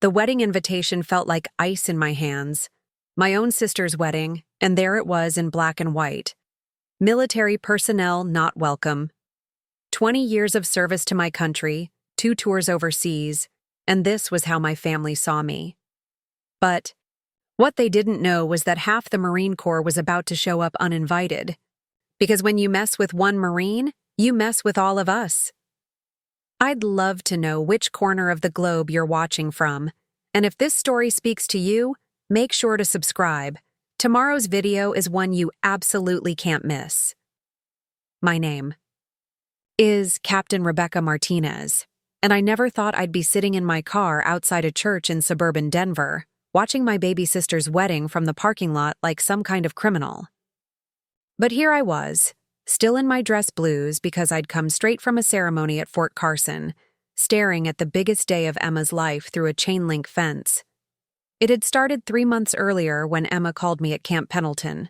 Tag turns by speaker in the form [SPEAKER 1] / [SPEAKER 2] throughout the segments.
[SPEAKER 1] The wedding invitation felt like ice in my hands. My own sister's wedding, and there it was in black and white. Military personnel not welcome. 20 years of service to my country, 2 tours overseas, and this was how my family saw me. But what they didn't know was that half the Marine Corps was about to show up uninvited. Because when you mess with one Marine, you mess with all of us. I'd love to know which corner of the globe you're watching from, and if this story speaks to you, make sure to subscribe. Tomorrow's video is one you absolutely can't miss. My name is Captain Rebecca Martinez, and I never thought I'd be sitting in my car outside a church in suburban Denver, watching my baby sister's wedding from the parking lot like some kind of criminal. But here I was, still in my dress blues because I'd come straight from a ceremony at Fort Carson, staring at the biggest day of Emma's life through a chain-link fence. It had started 3 months earlier when Emma called me at Camp Pendleton.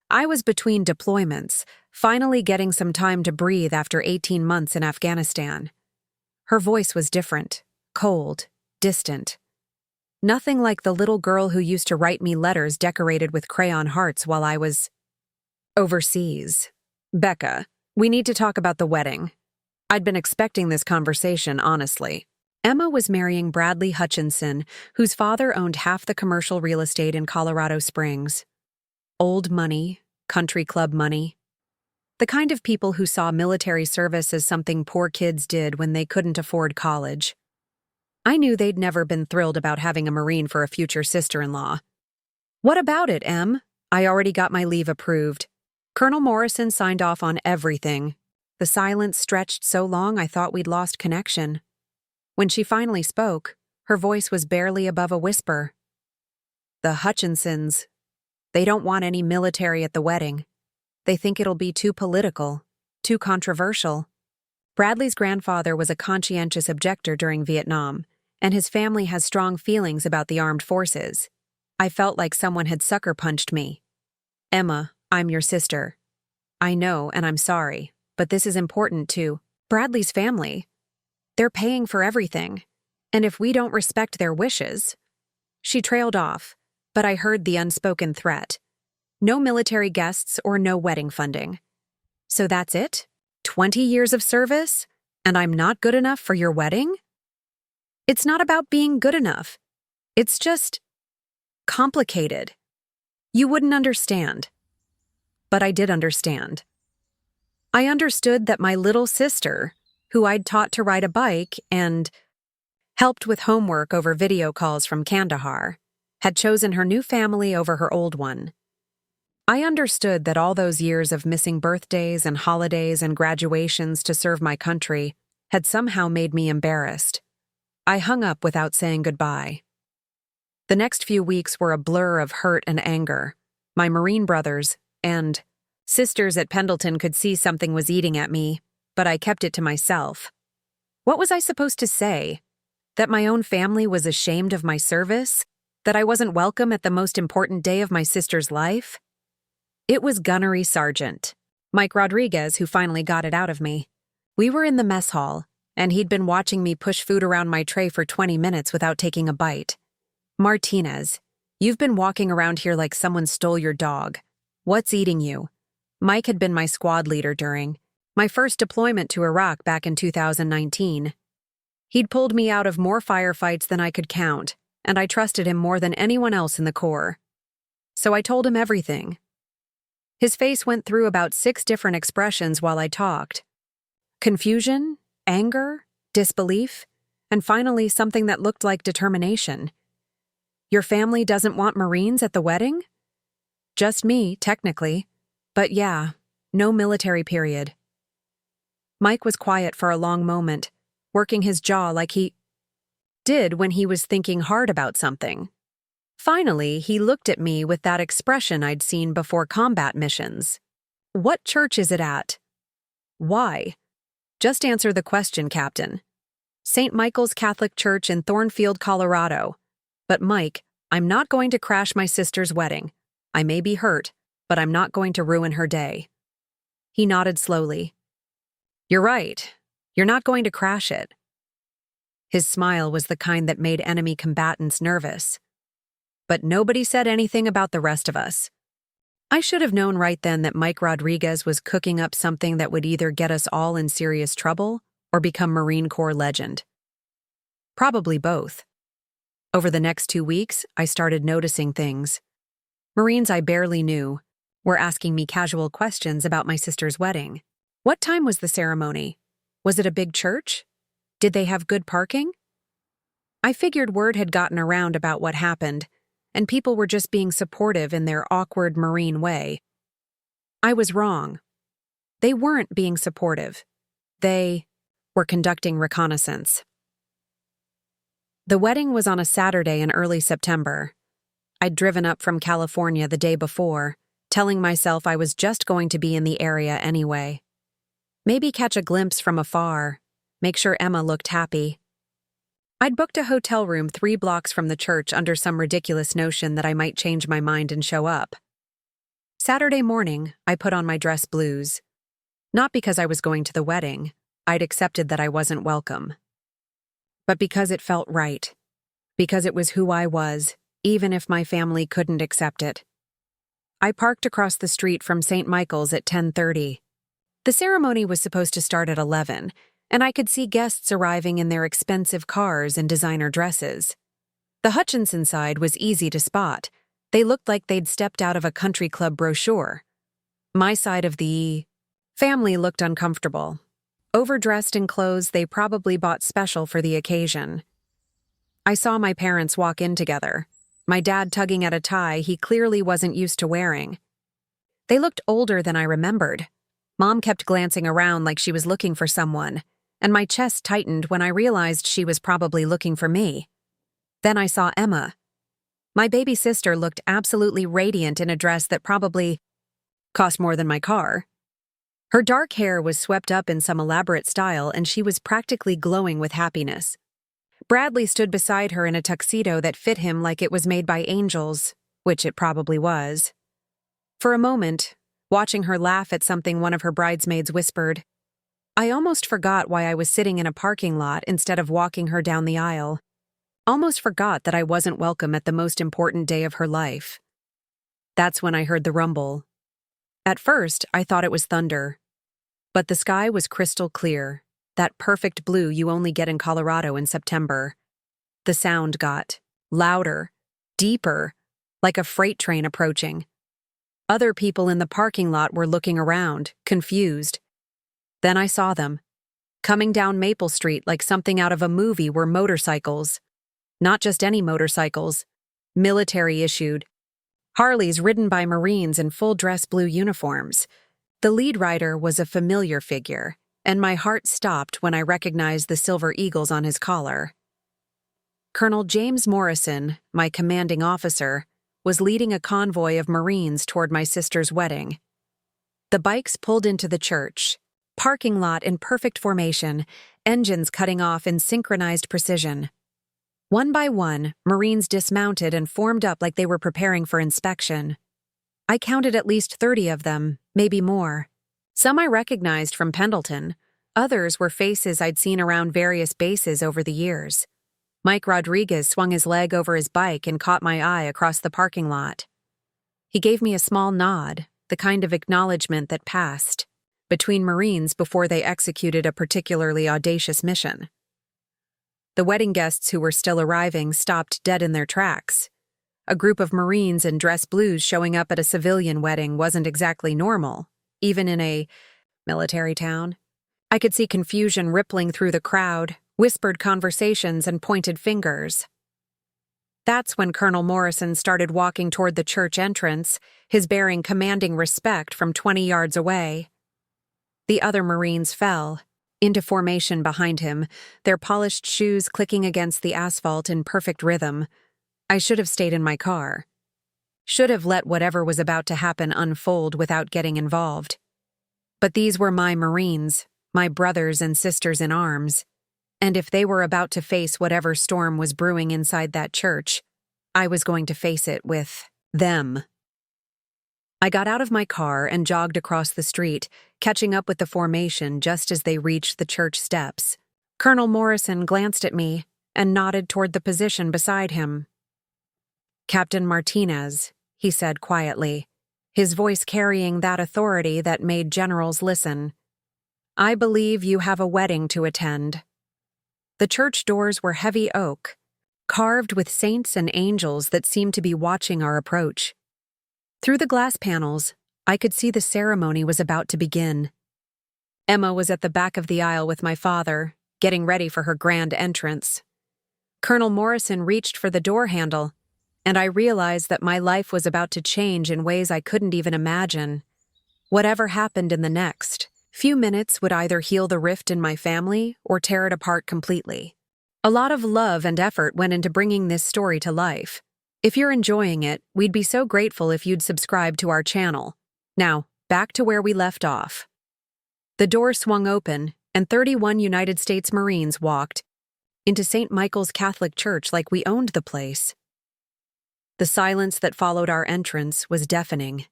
[SPEAKER 1] I was between deployments, finally getting some time to breathe after 18 months in Afghanistan. Her voice was different, cold, distant. Nothing like the little girl who used to write me letters decorated with crayon hearts while I was overseas. Becca, we need to talk about the wedding. I'd been expecting this conversation, honestly. Emma was marrying Bradley Hutchinson, whose father owned half the commercial real estate in Colorado Springs. Old money, country club money. The kind of people who saw military service as something poor kids did when they couldn't afford college. I knew they'd never been thrilled about having a Marine for a future sister-in-law. What about it, Em? I already got my leave approved. Colonel Morrison signed off on everything. The silence stretched so long I thought we'd lost connection. When she finally spoke, her voice was barely above a whisper. The Hutchinsons. They don't want any military at the wedding. They think it'll be too political, too controversial. Bradley's grandfather was a conscientious objector during Vietnam, and his family has strong feelings about the armed forces. I felt like someone had sucker punched me. Emma, I'm your sister. I know, and I'm sorry, but this is important too. Bradley's family. They're paying for everything, and if we don't respect their wishes... She trailed off, but I heard the unspoken threat. No military guests or no wedding funding. So that's it? 20 years of service? And I'm not good enough for your wedding? It's not about being good enough. It's just... complicated. You wouldn't understand. But I did understand. I understood that my little sister, who I'd taught to ride a bike and helped with homework over video calls from Kandahar, had chosen her new family over her old one. I understood that all those years of missing birthdays and holidays and graduations to serve my country had somehow made me embarrassed. I hung up without saying goodbye. The next few weeks were a blur of hurt and anger. My Marine brothers and sisters at Pendleton could see something was eating at me, but I kept it to myself. What was I supposed to say? That my own family was ashamed of my service? That I wasn't welcome at the most important day of my sister's life? It was Gunnery Sergeant Mike Rodriguez who finally got it out of me. We were in the mess hall, and he'd been watching me push food around my tray for 20 minutes without taking a bite. Martinez, you've been walking around here like someone stole your dog. What's eating you? Mike had been my squad leader during my first deployment to Iraq back in 2019. He'd pulled me out of more firefights than I could count, and I trusted him more than anyone else in the Corps. So I told him everything. His face went through about 6 different expressions while I talked. Confusion, anger, disbelief, and finally something that looked like determination. Your family doesn't want Marines at the wedding? Just me, technically. But yeah, no military period. Mike was quiet for a long moment, working his jaw like he did when he was thinking hard about something. Finally, he looked at me with that expression I'd seen before combat missions. What church is it at? Why? Just answer the question, Captain. St. Michael's Catholic Church in Thornfield, Colorado. But Mike, I'm not going to crash my sister's wedding. I may be hurt, but I'm not going to ruin her day. He nodded slowly. You're right. You're not going to crash it. His smile was the kind that made enemy combatants nervous. But nobody said anything about the rest of us. I should have known right then that Mike Rodriguez was cooking up something that would either get us all in serious trouble or become Marine Corps legend. Probably both. Over the next 2 weeks, I started noticing things. Marines I barely knew were asking me casual questions about my sister's wedding. What time was the ceremony? Was it a big church? Did they have good parking? I figured word had gotten around about what happened, and people were just being supportive in their awkward Marine way. I was wrong. They weren't being supportive. They were conducting reconnaissance. The wedding was on a Saturday in early September. I'd driven up from California the day before, telling myself I was just going to be in the area anyway. Maybe catch a glimpse from afar, make sure Emma looked happy. I'd booked a hotel room 3 blocks from the church under some ridiculous notion that I might change my mind and show up. Saturday morning, I put on my dress blues. Not because I was going to the wedding, I'd accepted that I wasn't welcome. But because it felt right. Because it was who I was, even if my family couldn't accept it. I parked across the street from St. Michael's at 10:30. The ceremony was supposed to start at 11, and I could see guests arriving in their expensive cars and designer dresses. The Hutchinson side was easy to spot. They looked like they'd stepped out of a country club brochure. My side of the family looked uncomfortable. Overdressed in clothes they probably bought special for the occasion. I saw my parents walk in together, my dad tugging at a tie he clearly wasn't used to wearing. They looked older than I remembered. Mom kept glancing around like she was looking for someone, and my chest tightened when I realized she was probably looking for me. Then I saw Emma. My baby sister looked absolutely radiant in a dress that probably cost more than my car. Her dark hair was swept up in some elaborate style, and she was practically glowing with happiness. Bradley stood beside her in a tuxedo that fit him like it was made by angels, which it probably was. For a moment, watching her laugh at something one of her bridesmaids whispered, I almost forgot why I was sitting in a parking lot instead of walking her down the aisle. Almost forgot that I wasn't welcome at the most important day of her life. That's when I heard the rumble. At first, I thought it was thunder. But the sky was crystal clear, that perfect blue you only get in Colorado in September. The sound got louder, deeper, like a freight train approaching. Other people in the parking lot were looking around, confused. Then I saw them. Coming down Maple Street like something out of a movie were motorcycles. Not just any motorcycles. Military-issued. Harleys ridden by Marines in full-dress blue uniforms. The lead rider was a familiar figure, and my heart stopped when I recognized the silver eagles on his collar. Colonel James Morrison, my commanding officer, was leading a convoy of Marines toward my sister's wedding. The bikes pulled into the church, parking lot in perfect formation, engines cutting off in synchronized precision. One by one, Marines dismounted and formed up like they were preparing for inspection. I counted at least 30 of them, maybe more. Some I recognized from Pendleton. Others were faces I'd seen around various bases over the years. Mike Rodriguez swung his leg over his bike and caught my eye across the parking lot. He gave me a small nod, the kind of acknowledgement that passed between Marines before they executed a particularly audacious mission. The wedding guests who were still arriving stopped dead in their tracks. A group of Marines in dress blues showing up at a civilian wedding wasn't exactly normal, even in a military town. I could see confusion rippling through the crowd, whispered conversations and pointed fingers. That's when Colonel Morrison started walking toward the church entrance, his bearing commanding respect from 20 yards away. The other Marines fell into formation behind him, their polished shoes clicking against the asphalt in perfect rhythm. I should have stayed in my car. Should have let whatever was about to happen unfold without getting involved. But these were my Marines, my brothers and sisters in arms. And if they were about to face whatever storm was brewing inside that church, I was going to face it with them. I got out of my car and jogged across the street, catching up with the formation just as they reached the church steps. Colonel Morrison glanced at me and nodded toward the position beside him. "Captain Martinez," he said quietly, his voice carrying that authority that made generals listen. "I believe you have a wedding to attend." The church doors were heavy oak, carved with saints and angels that seemed to be watching our approach. Through the glass panels, I could see the ceremony was about to begin. Emma was at the back of the aisle with my father, getting ready for her grand entrance. Colonel Morrison reached for the door handle, and I realized that my life was about to change in ways I couldn't even imagine. Whatever happened in the next few minutes would either heal the rift in my family or tear it apart completely. A lot of love and effort went into bringing this story to life. If you're enjoying it, we'd be so grateful if you'd subscribe to our channel. Now, back to where we left off. The door swung open, and 31 United States Marines walked into St. Michael's Catholic Church like we owned the place. The silence that followed our entrance was deafening.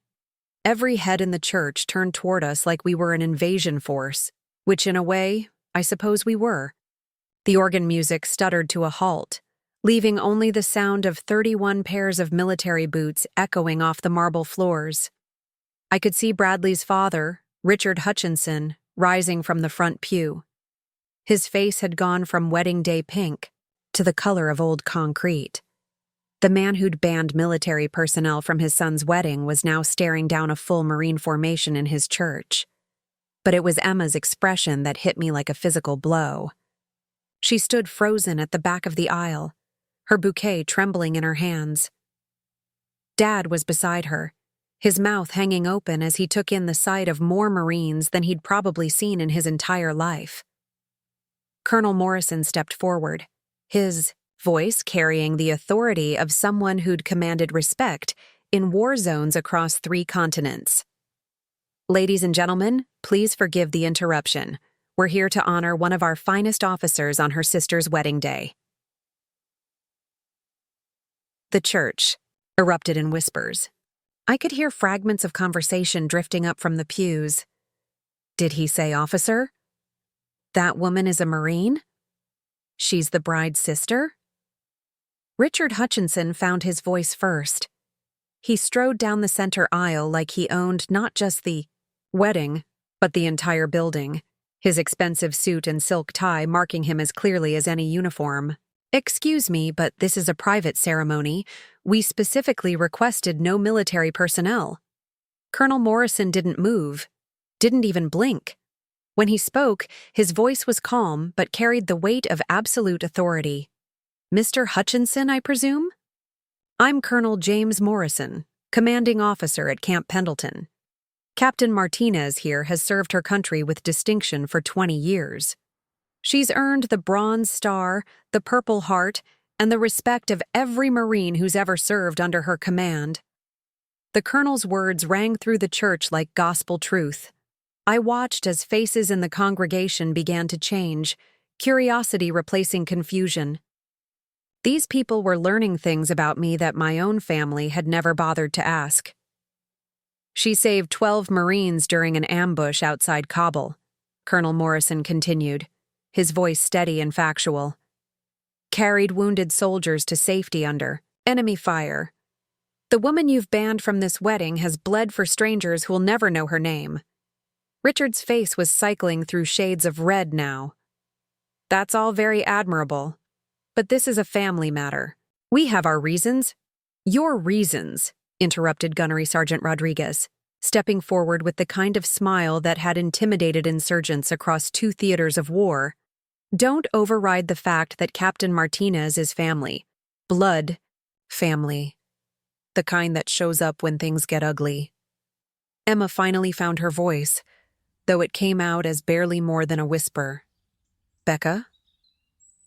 [SPEAKER 1] Every head in the church turned toward us like we were an invasion force, which in a way, I suppose we were. The organ music stuttered to a halt, leaving only the sound of 31 pairs of military boots echoing off the marble floors. I could see Bradley's father, Richard Hutchinson, rising from the front pew. His face had gone from wedding day pink to the color of old concrete. The man who'd banned military personnel from his son's wedding was now staring down a full Marine formation in his church. But it was Emma's expression that hit me like a physical blow. She stood frozen at the back of the aisle, her bouquet trembling in her hands. Dad was beside her, his mouth hanging open as he took in the sight of more Marines than he'd probably seen in his entire life. Colonel Morrison stepped forward, his voice carrying the authority of someone who'd commanded respect in war zones across 3 continents. "Ladies and gentlemen, please forgive the interruption. We're here to honor one of our finest officers on her sister's wedding day." The church erupted in whispers. I could hear fragments of conversation drifting up from the pews. "Did he say officer? That woman is a Marine? She's the bride's sister?" Richard Hutchinson found his voice first. He strode down the center aisle like he owned not just the wedding, but the entire building, his expensive suit and silk tie marking him as clearly as any uniform. "Excuse me, but this is a private ceremony. We specifically requested no military personnel." Colonel Morrison didn't move, didn't even blink. When he spoke, his voice was calm but carried the weight of absolute authority. "Mr. Hutchinson, I presume?" "I'm Colonel James Morrison, commanding officer at Camp Pendleton. Captain Martinez here has served her country with distinction for 20 years. She's earned the Bronze Star, the Purple Heart, and the respect of every Marine who's ever served under her command." The colonel's words rang through the church like gospel truth. I watched as faces in the congregation began to change, curiosity replacing confusion. These people were learning things about me that my own family had never bothered to ask. "She saved 12 Marines during an ambush outside Kabul," Colonel Morrison continued, his voice steady and factual. "Carried wounded soldiers to safety under enemy fire. The woman you've banned from this wedding has bled for strangers who'll never know her name." Richard's face was cycling through shades of red now. "That's all very admirable. But this is a family matter. We have our reasons." "Your reasons," interrupted Gunnery Sergeant Rodriguez, stepping forward with the kind of smile that had intimidated insurgents across 2 theaters of war, "don't override the fact that Captain Martinez is family. Blood family. The kind that shows up when things get ugly." Emma finally found her voice, though it came out as barely more than a whisper. "Becca?"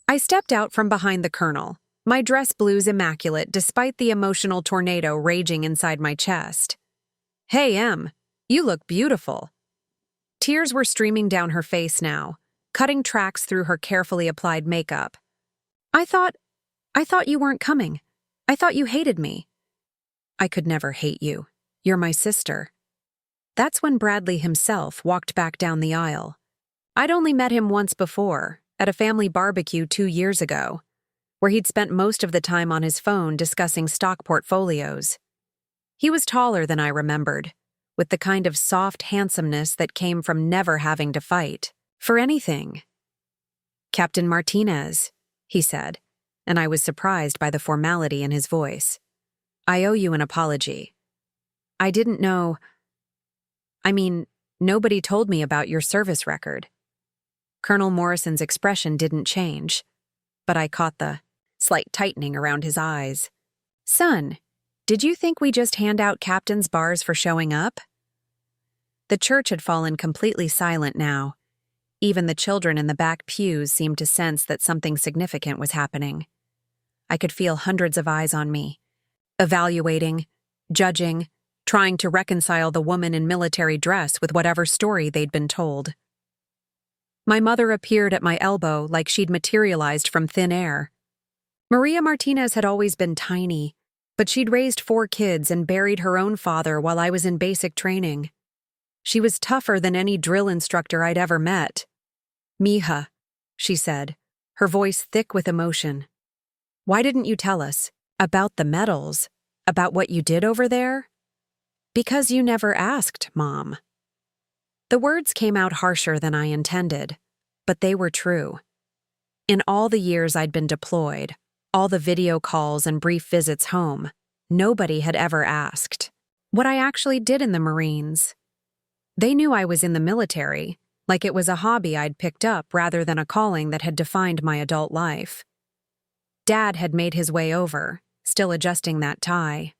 [SPEAKER 1] I stepped out from behind the colonel, my dress blues immaculate despite the emotional tornado raging inside my chest. "Hey, Em, you look beautiful." Tears were streaming down her face now, cutting tracks through her carefully applied makeup. I thought you weren't coming. I thought you hated me." "I could never hate you. You're my sister." That's when Bradley himself walked back down the aisle. I'd only met him once before, at a family barbecue 2 years ago, where he'd spent most of the time on his phone discussing stock portfolios. He was taller than I remembered, with the kind of soft handsomeness that came from never having to fight for anything. "Captain Martinez," he said, and I was surprised by the formality in his voice. "I owe you an apology. I didn't know. Nobody told me about your service record." Colonel Morrison's expression didn't change, but I caught the slight tightening around his eyes. "Son, did you think we just hand out captain's bars for showing up?" The church had fallen completely silent now. Even the children in the back pews seemed to sense that something significant was happening. I could feel hundreds of eyes on me, evaluating, judging, trying to reconcile the woman in military dress with whatever story they'd been told. My mother appeared at my elbow like she'd materialized from thin air. Maria Martinez had always been tiny, but she'd raised 4 kids and buried her own father while I was in basic training. She was tougher than any drill instructor I'd ever met. "Mija," she said, her voice thick with emotion. "Why didn't you tell us? About the medals? About what you did over there?" "Because you never asked, Mom." The words came out harsher than I intended, but they were true. In all the years I'd been deployed, all the video calls and brief visits home, nobody had ever asked what I actually did in the Marines. They knew I was in the military, like it was a hobby I'd picked up rather than a calling that had defined my adult life. Dad had made his way over, still adjusting that tie.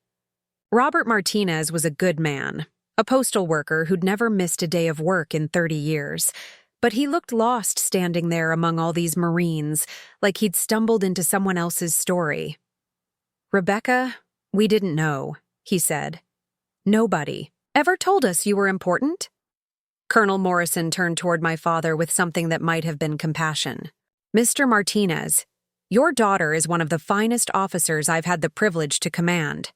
[SPEAKER 1] Robert Martinez was a good man, a postal worker who'd never missed a day of work in 30 years, but he looked lost standing there among all these Marines, like he'd stumbled into someone else's story. "Rebecca, we didn't know," he said. "Nobody ever told us you were important." Colonel Morrison turned toward my father with something that might have been compassion. "Mr. Martinez, your daughter is one of the finest officers I've had the privilege to command.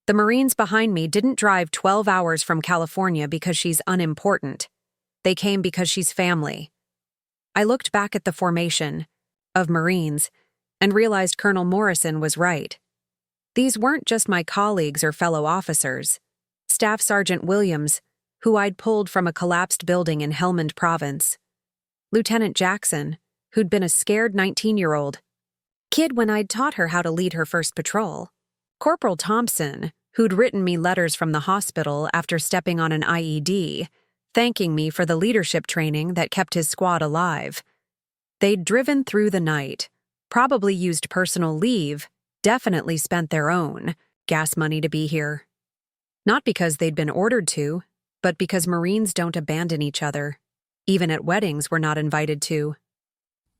[SPEAKER 1] The Marines behind me didn't drive 12 hours from California because she's unimportant. They came because she's family." I looked back at the formation of Marines and realized Colonel Morrison was right. These weren't just my colleagues or fellow officers. Staff Sergeant Williams, who I'd pulled from a collapsed building in Helmand Province. Lieutenant Jackson, who'd been a scared 19-year-old kid when I'd taught her how to lead her first patrol. Corporal Thompson, who'd written me letters from the hospital after stepping on an IED, thanking me for the leadership training that kept his squad alive. They'd driven through the night, probably used personal leave, definitely spent their own gas money to be here. Not because they'd been ordered to, but because Marines don't abandon each other. Even at weddings we're not invited to.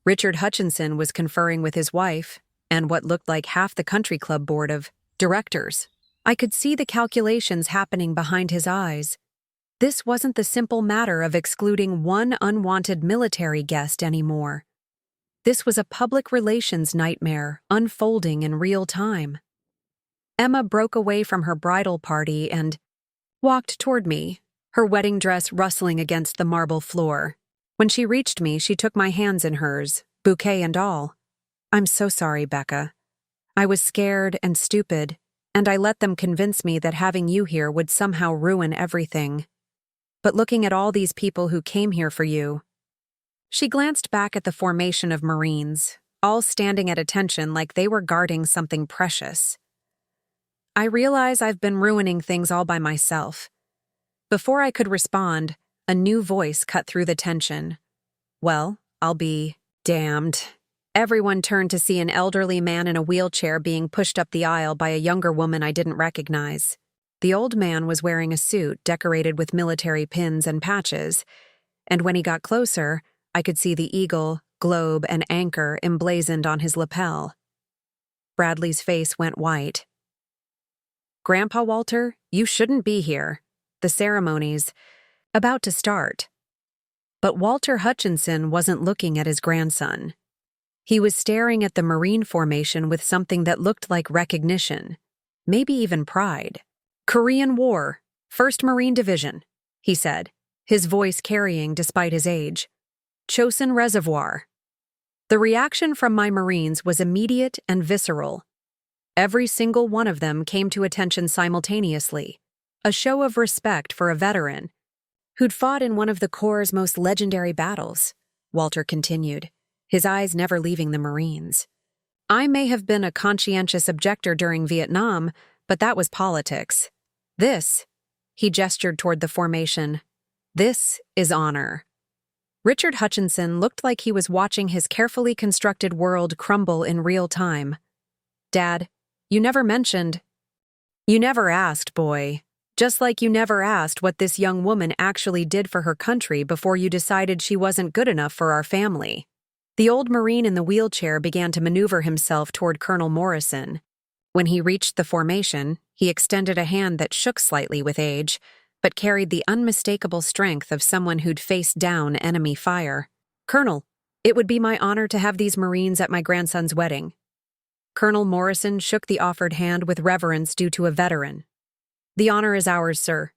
[SPEAKER 1] Richard Hutchinson was conferring with his wife and what looked like half the country club board of directors. I could see the calculations happening behind his eyes. This wasn't the simple matter of excluding one unwanted military guest anymore. This was a public relations nightmare unfolding in real time. Emma broke away from her bridal party and walked toward me, her wedding dress rustling against the marble floor. When she reached me, she took my hands in hers, bouquet and all. "I'm so sorry, Becca. I was scared and stupid, and I let them convince me that having you here would somehow ruin everything. But looking at all these people who came here for you..." She glanced back at the formation of Marines, all standing at attention like they were guarding something precious. "I realize I've been ruining things all by myself." Before I could respond, a new voice cut through the tension. "Well, I'll be damned." Everyone turned to see an elderly man in a wheelchair being pushed up the aisle by a younger woman I didn't recognize. The old man was wearing a suit decorated with military pins and patches, and when he got closer, I could see the eagle, globe, and anchor emblazoned on his lapel. Bradley's face went white. "Grandpa Walter, you shouldn't be here. The ceremony's about to start." But Walter Hutchinson wasn't looking at his grandson. He was staring at the Marine formation with something that looked like recognition, maybe even pride. "Korean War, 1st Marine Division," he said, his voice carrying despite his age. "Chosin Reservoir." The reaction from my Marines was immediate and visceral. Every single one of them came to attention simultaneously, a show of respect for a veteran who'd fought in one of the Corps' most legendary battles, Walter continued, his eyes never leaving the Marines. I may have been a conscientious objector during Vietnam, but that was politics. This, he gestured toward the formation, this is honor. Richard Hutchinson looked like he was watching his carefully constructed world crumble in real time. Dad, you never mentioned. You never asked, boy. Just like you never asked what this young woman actually did for her country before you decided she wasn't good enough for our family. The old Marine in the wheelchair began to maneuver himself toward Colonel Morrison. When he reached the formation, he extended a hand that shook slightly with age, but carried the unmistakable strength of someone who'd faced down enemy fire. Colonel, it would be my honor to have these Marines at my grandson's wedding. Colonel Morrison shook the offered hand with reverence due to a veteran. The honor is ours, sir.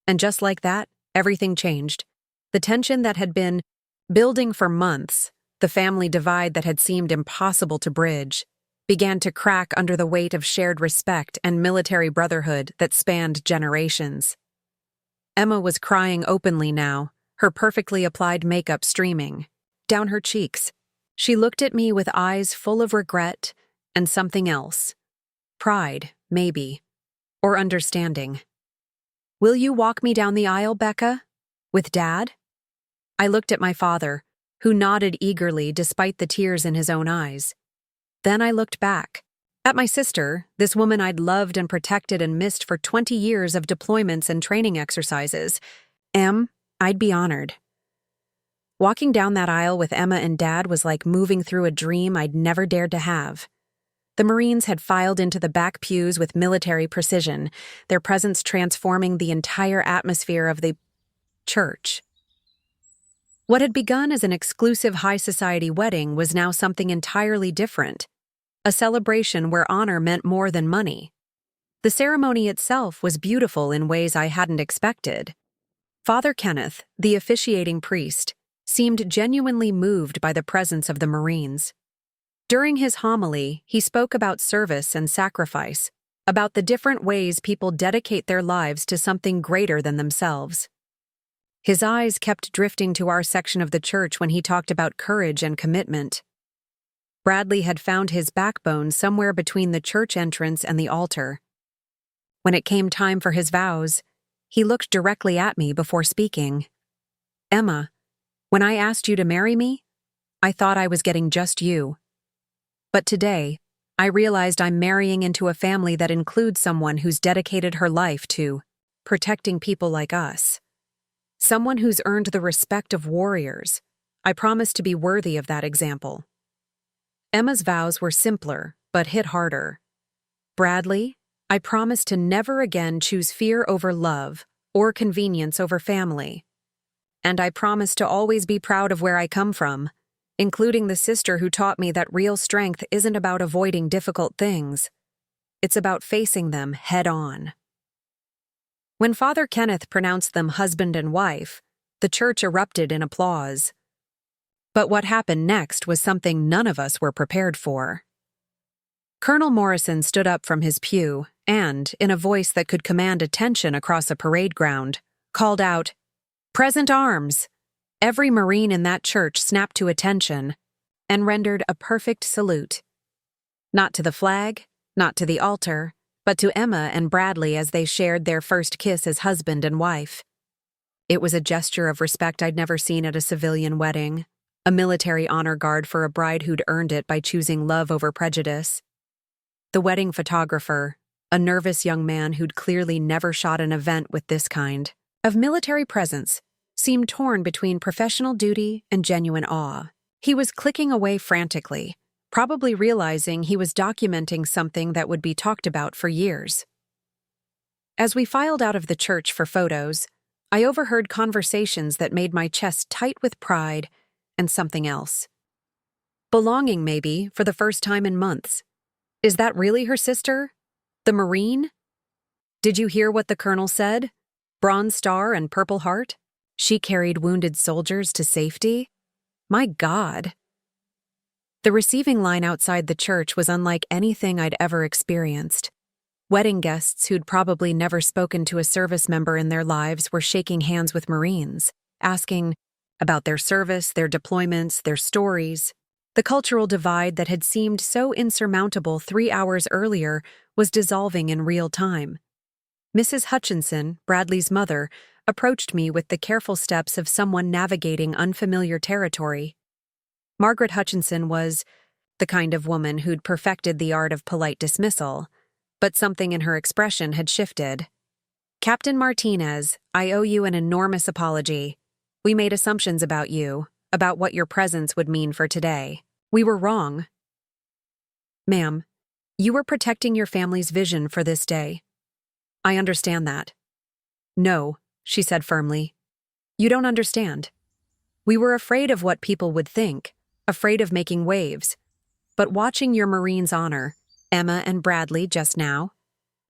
[SPEAKER 1] And just like that, everything changed. The tension that had been building for months, the family divide that had seemed impossible to bridge, began to crack under the weight of shared respect and military brotherhood that spanned generations. Emma was crying openly now, her perfectly applied makeup streaming down her cheeks. She looked at me with eyes full of regret and something else. Pride, maybe, or understanding. Will you walk me down the aisle, Becca? With Dad? I looked at my father, who nodded eagerly despite the tears in his own eyes. Then I looked back. At my sister, this woman I'd loved and protected and missed for 20 years of deployments and training exercises. I'd be honored. Walking down that aisle with Emma and Dad was like moving through a dream I'd never dared to have. The Marines had filed into the back pews with military precision, their presence transforming the entire atmosphere of the church. What had begun as an exclusive high society wedding was now something entirely different. A celebration where honor meant more than money. The ceremony itself was beautiful in ways I hadn't expected. Father Kenneth, the officiating priest, seemed genuinely moved by the presence of the Marines. During his homily, he spoke about service and sacrifice, about the different ways people dedicate their lives to something greater than themselves. His eyes kept drifting to our section of the church when he talked about courage and commitment. Bradley had found his backbone somewhere between the church entrance and the altar. When it came time for his vows, he looked directly at me before speaking. Emma, when I asked you to marry me, I thought I was getting just you. But today, I realized I'm marrying into a family that includes someone who's dedicated her life to protecting people like us. Someone who's earned the respect of warriors. I promise to be worthy of that example. Emma's vows were simpler, but hit harder. Bradley, I promise to never again choose fear over love or convenience over family. And I promise to always be proud of where I come from, including the sister who taught me that real strength isn't about avoiding difficult things. It's about facing them head on. When Father Kenneth pronounced them husband and wife, the church erupted in applause. But what happened next was something none of us were prepared for. Colonel Morrison stood up from his pew and, in a voice that could command attention across a parade ground, called out, "Present arms!" Every Marine in that church snapped to attention and rendered a perfect salute. Not to the flag, not to the altar, but to Emma and Bradley as they shared their first kiss as husband and wife. It was a gesture of respect I'd never seen at a civilian wedding. A military honor guard for a bride who'd earned it by choosing love over prejudice. The wedding photographer, a nervous young man who'd clearly never shot an event with this kind of military presence, seemed torn between professional duty and genuine awe. He was clicking away frantically, probably realizing he was documenting something that would be talked about for years. As we filed out of the church for photos, I overheard conversations that made my chest tight with pride and something else. Belonging, maybe, for the first time in months. Is that really her sister? The Marine? Did you hear what the colonel said? Bronze Star and Purple Heart? She carried wounded soldiers to safety? My God. The receiving line outside the church was unlike anything I'd ever experienced. Wedding guests who'd probably never spoken to a service member in their lives were shaking hands with Marines, asking about their service, their deployments, their stories. The cultural divide that had seemed so insurmountable 3 hours earlier was dissolving in real time. Mrs. Hutchinson, Bradley's mother, approached me with the careful steps of someone navigating unfamiliar territory. Margaret Hutchinson was the kind of woman who'd perfected the art of polite dismissal, but something in her expression had shifted. "Captain Martinez, I owe you an enormous apology. We made assumptions about you, about what your presence would mean for today. We were wrong. Ma'am, you were protecting your family's vision for this day. I understand that." "No," she said firmly. "You don't understand. We were afraid of what people would think, afraid of making waves. But watching your Marines honor Emma and Bradley just now,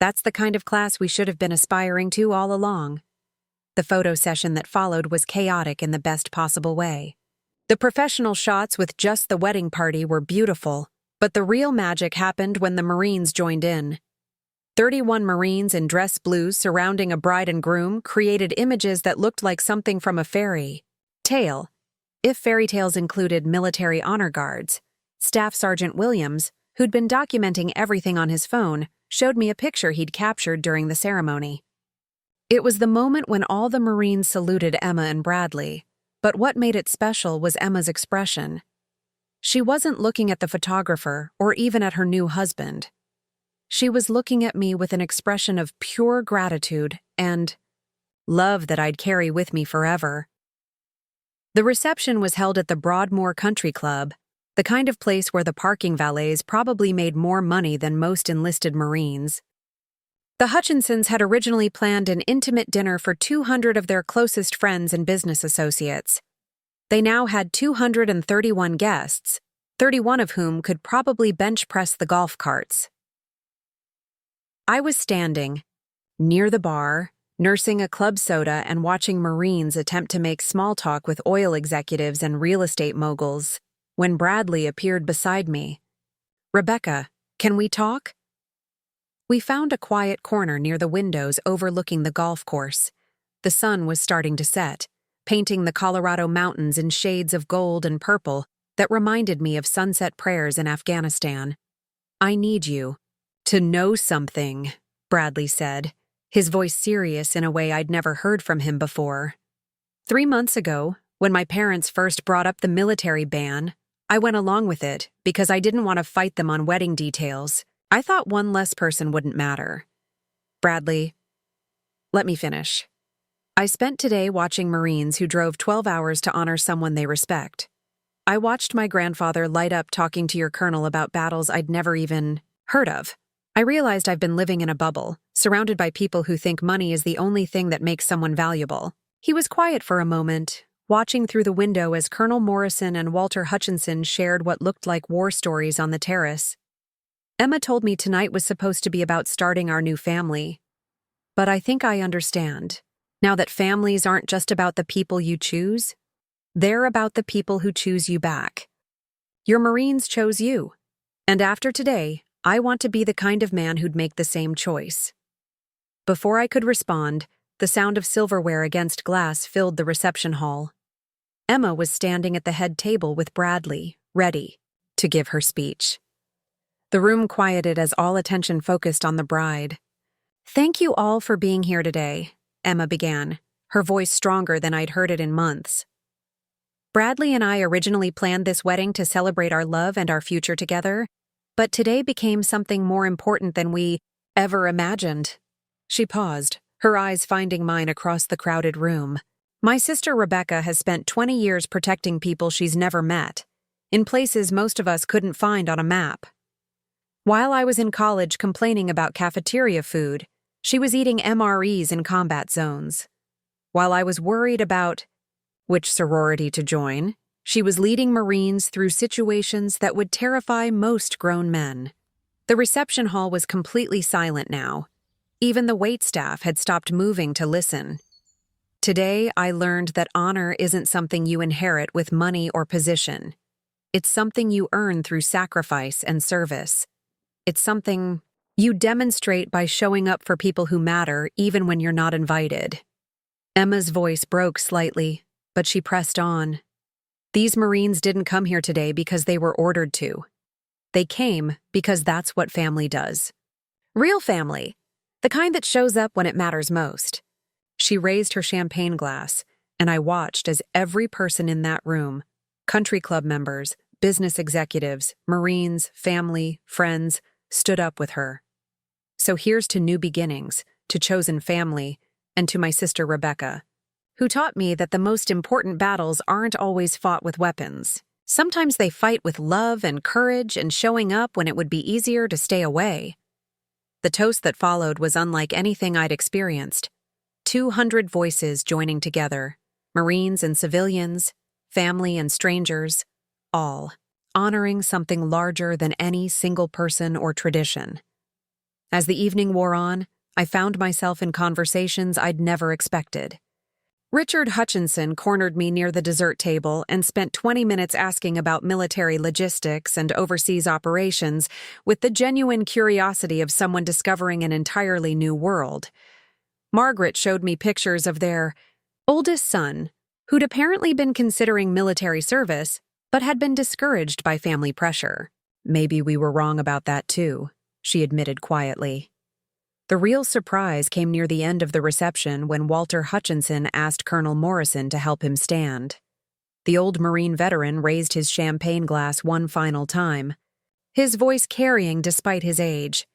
[SPEAKER 1] that's the kind of class we should have been aspiring to all along." The photo session that followed was chaotic in the best possible way. The professional shots with just the wedding party were beautiful, but the real magic happened when the Marines joined in. 31 Marines in dress blues surrounding a bride and groom created images that looked like something from a fairy tale, if fairy tales included military honor guards. Staff Sergeant Williams, who'd been documenting everything on his phone, showed me a picture he'd captured during the ceremony. It was the moment when all the Marines saluted Emma and Bradley, but what made it special was Emma's expression. She wasn't looking at the photographer or even at her new husband. She was looking at me with an expression of pure gratitude and love that I'd carry with me forever. The reception was held at the Broadmoor Country Club, the kind of place where the parking valets probably made more money than most enlisted Marines. The Hutchinsons had originally planned an intimate dinner for 200 of their closest friends and business associates. They now had 231 guests, 31 of whom could probably bench press the golf carts. I was standing near the bar, nursing a club soda and watching Marines attempt to make small talk with oil executives and real estate moguls, when Bradley appeared beside me. "Rebecca, can we talk?" We found a quiet corner near the windows overlooking the golf course. The sun was starting to set, painting the Colorado mountains in shades of gold and purple that reminded me of sunset prayers in Afghanistan. "I need you to know something," Bradley said, his voice serious in a way I'd never heard from him before. 3 months ago, when my parents first brought up the military ban, I went along with it because I didn't want to fight them on wedding details. I thought one less person wouldn't matter. "Bradley, let me finish. I spent today watching Marines who drove 12 hours to honor someone they respect. I watched my grandfather light up talking to your colonel about battles I'd never even heard of. I realized I've been living in a bubble, surrounded by people who think money is the only thing that makes someone valuable." He was quiet for a moment, watching through the window as Colonel Morrison and Walter Hutchinson shared what looked like war stories on the terrace. "Emma told me tonight was supposed to be about starting our new family. But I think I understand, now that families aren't just about the people you choose, they're about the people who choose you back. Your Marines chose you, and after today, I want to be the kind of man who'd make the same choice." Before I could respond, the sound of silverware against glass filled the reception hall. Emma was standing at the head table with Bradley, ready to give her speech. The room quieted as all attention focused on the bride. "Thank you all for being here today," Emma began, her voice stronger than I'd heard it in months. "Bradley and I originally planned this wedding to celebrate our love and our future together, but today became something more important than we ever imagined." She paused, her eyes finding mine across the crowded room. "My sister Rebecca has spent 20 years protecting people she's never met, in places most of us couldn't find on a map. While I was in college complaining about cafeteria food, she was eating MREs in combat zones. While I was worried about which sorority to join, she was leading Marines through situations that would terrify most grown men." The reception hall was completely silent now. Even the waitstaff had stopped moving to listen. Today, I learned that honor isn't something you inherit with money or position. It's something you earn through sacrifice and service. It's something you demonstrate by showing up for people who matter even when you're not invited. Emma's voice broke slightly, but she pressed on. These Marines didn't come here today because they were ordered to. They came because that's what family does. Real family, the kind that shows up when it matters most. She raised her champagne glass, and I watched as every person in that room, country club members, business executives, Marines, family, friends, stood up with her. So here's to new beginnings, to chosen family, and to my sister Rebecca, who taught me that the most important battles aren't always fought with weapons. Sometimes they fight with love and courage and showing up when it would be easier to stay away. The toast that followed was unlike anything I'd experienced. 200 voices joining together, Marines and civilians, family and strangers, all honoring something larger than any single person or tradition. As the evening wore on, I found myself in conversations I'd never expected. Richard Hutchinson cornered me near the dessert table and spent 20 minutes asking about military logistics and overseas operations with the genuine curiosity of someone discovering an entirely new world. Margaret showed me pictures of their oldest son, who'd apparently been considering military service, but had been discouraged by family pressure. Maybe we were wrong about that too, she admitted quietly. The real surprise came near the end of the reception when Walter Hutchinson asked Colonel Morrison to help him stand. The old Marine veteran raised his champagne glass one final time, his voice carrying despite his age.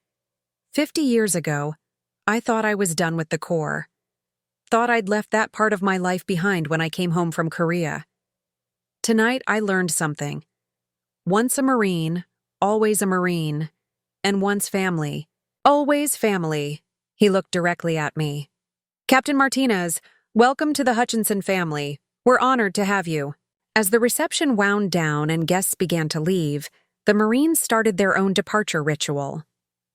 [SPEAKER 1] 50 years ago, I thought I was done with the Corps. Thought I'd left that part of my life behind when I came home from Korea. Tonight I learned something. Once a Marine, always a Marine, and once family, always family. He looked directly at me. Captain Martinez, welcome to the Hutchinson family. We're honored to have you. As the reception wound down and guests began to leave, the Marines started their own departure ritual.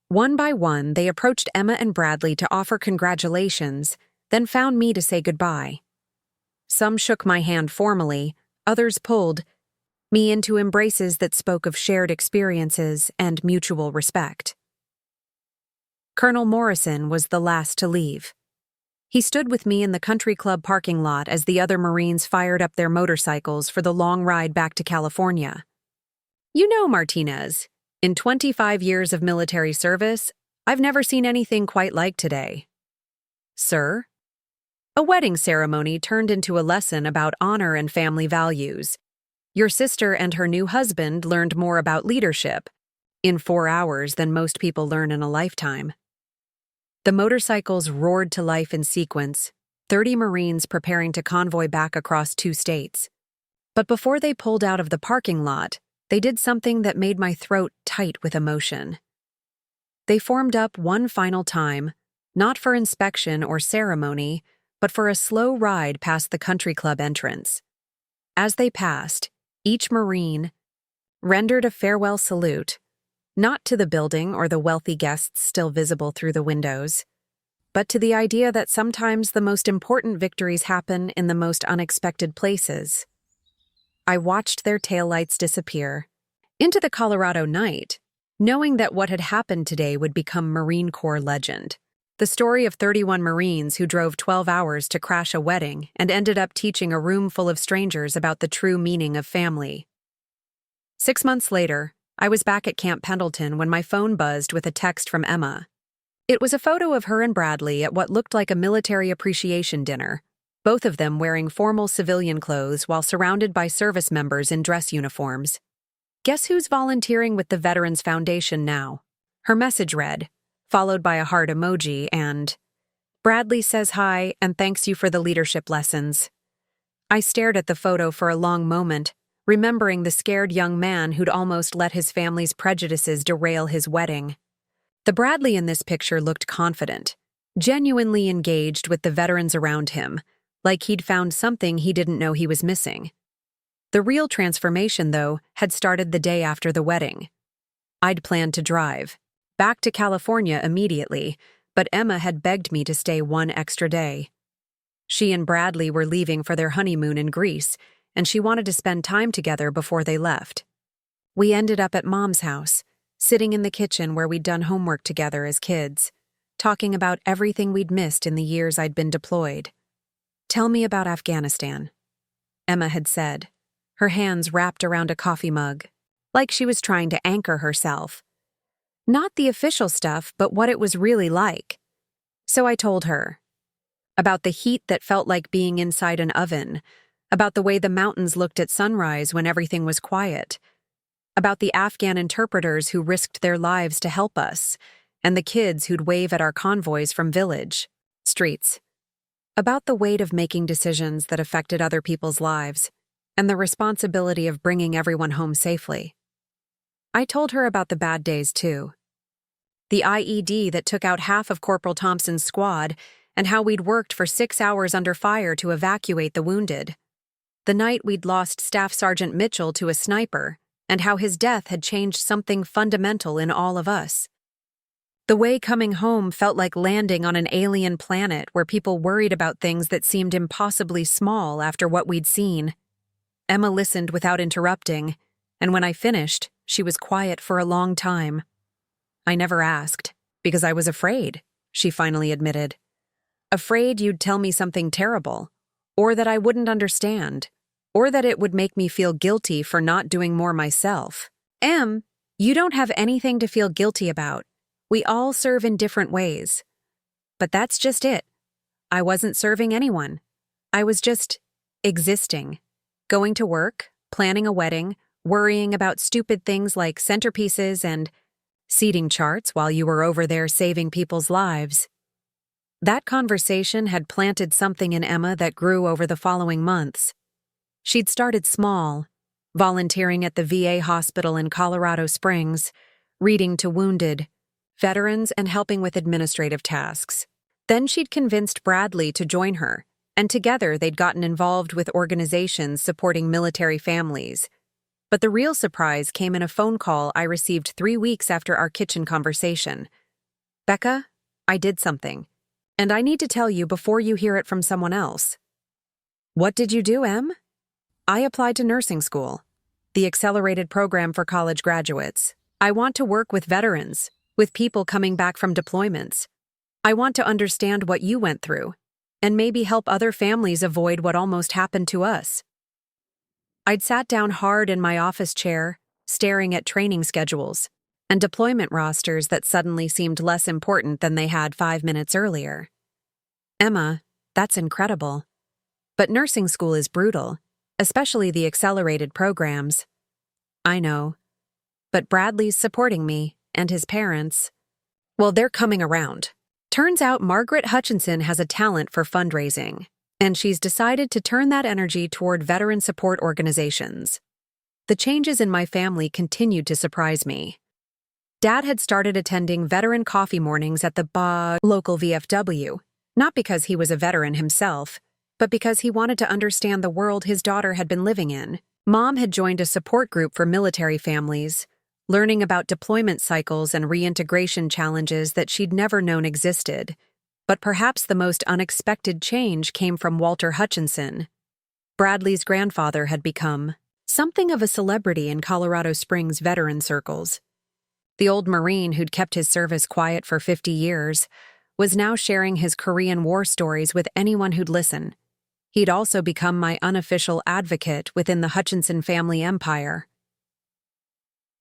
[SPEAKER 1] One by one, they approached Emma and Bradley to offer congratulations, then found me to say goodbye. Some shook my hand formally, others pulled me into embraces that spoke of shared experiences and mutual respect. Colonel Morrison was the last to leave. He stood with me in the country club parking lot as the other Marines fired up their motorcycles for the long ride back to California. You know, Martinez, in 25 years of military service, I've never seen anything quite like today. Sir? A wedding ceremony turned into a lesson about honor and family values. Your sister and her new husband learned more about leadership in 4 hours than most people learn in a lifetime. The motorcycles roared to life in sequence, 30 Marines preparing to convoy back across 2 states. But before they pulled out of the parking lot, they did something that made my throat tight with emotion. They formed up one final time, not for inspection or ceremony, but for a slow ride past the country club entrance. As they passed, each Marine rendered a farewell salute, not to the building or the wealthy guests still visible through the windows, but to the idea that sometimes the most important victories happen in the most unexpected places. I watched their taillights disappear into the Colorado night, knowing that what had happened today would become Marine Corps legend. The story of 31 Marines who drove 12 hours to crash a wedding and ended up teaching a room full of strangers about the true meaning of family. 6 months later, I was back at Camp Pendleton when my phone buzzed with a text from Emma. It was a photo of her and Bradley at what looked like a military appreciation dinner, both of them wearing formal civilian clothes while surrounded by service members in dress uniforms. Guess who's volunteering with the Veterans Foundation now? Her message read, followed by a heart emoji and, Bradley says hi and thanks you for the leadership lessons. I stared at the photo for a long moment, remembering the scared young man who'd almost let his family's prejudices derail his wedding. The Bradley in this picture looked confident, genuinely engaged with the veterans around him, like he'd found something he didn't know he was missing. The real transformation, though, had started the day after the wedding. I'd planned to drive back to California immediately, but Emma had begged me to stay one extra day. She and Bradley were leaving for their honeymoon in Greece, and she wanted to spend time together before they left. We ended up at Mom's house, sitting in the kitchen where we'd done homework together as kids, talking about everything we'd missed in the years I'd been deployed. "Tell me about Afghanistan," Emma had said, her hands wrapped around a coffee mug, like she was trying to anchor herself. Not the official stuff, but what it was really like. So I told her. About the heat that felt like being inside an oven, about the way the mountains looked at sunrise when everything was quiet, about the Afghan interpreters who risked their lives to help us, and the kids who'd wave at our convoys from village streets, about the weight of making decisions that affected other people's lives, and the responsibility of bringing everyone home safely. I told her about the bad days, too. The IED that took out half of Corporal Thompson's squad, and how we'd worked for 6 hours under fire to evacuate the wounded. The night we'd lost Staff Sergeant Mitchell to a sniper, and how his death had changed something fundamental in all of us. The way coming home felt like landing on an alien planet where people worried about things that seemed impossibly small after what we'd seen. Emma listened without interrupting, and when I finished, she was quiet for a long time. "I never asked, because I was afraid," she finally admitted. "Afraid you'd tell me something terrible, or that I wouldn't understand, or that it would make me feel guilty for not doing more myself." "Em, you don't have anything to feel guilty about. We all serve in different ways." But that's just it. I wasn't serving anyone. I was just existing, going to work, planning a wedding, worrying about stupid things like centerpieces and seating charts while you were over there saving people's lives. That conversation had planted something in Emma that grew over the following months. She'd started small, volunteering at the VA hospital in Colorado Springs, reading to wounded, veterans, and helping with administrative tasks. Then she'd convinced Bradley to join her, and together they'd gotten involved with organizations supporting military families. But the real surprise came in a phone call I received 3 weeks after our kitchen conversation. "Becca, I did something, and I need to tell you before you hear it from someone else." "What did you do, Em?" "I applied to nursing school, the accelerated program for college graduates. I want to work with veterans, with people coming back from deployments. I want to understand what you went through, and maybe help other families avoid what almost happened to us." I'd sat down hard in my office chair, staring at training schedules and deployment rosters that suddenly seemed less important than they had 5 minutes earlier. "Emma, that's incredible. But nursing school is brutal, especially the accelerated programs." "I know. But Bradley's supporting me, and his parents. Well, they're coming around. Turns out Margaret Hutchinson has a talent for fundraising, and she's decided to turn that energy toward veteran support organizations." The changes in my family continued to surprise me. Dad had started attending veteran coffee mornings at the local VFW, not because he was a veteran himself, but because he wanted to understand the world his daughter had been living in. Mom had joined a support group for military families, learning about deployment cycles and reintegration challenges that she'd never known existed. But perhaps the most unexpected change came from Walter Hutchinson. Bradley's grandfather had become something of a celebrity in Colorado Springs veteran circles. The old Marine who'd kept his service quiet for 50 years was now sharing his Korean War stories with anyone who'd listen. He'd also become my unofficial advocate within the Hutchinson family empire.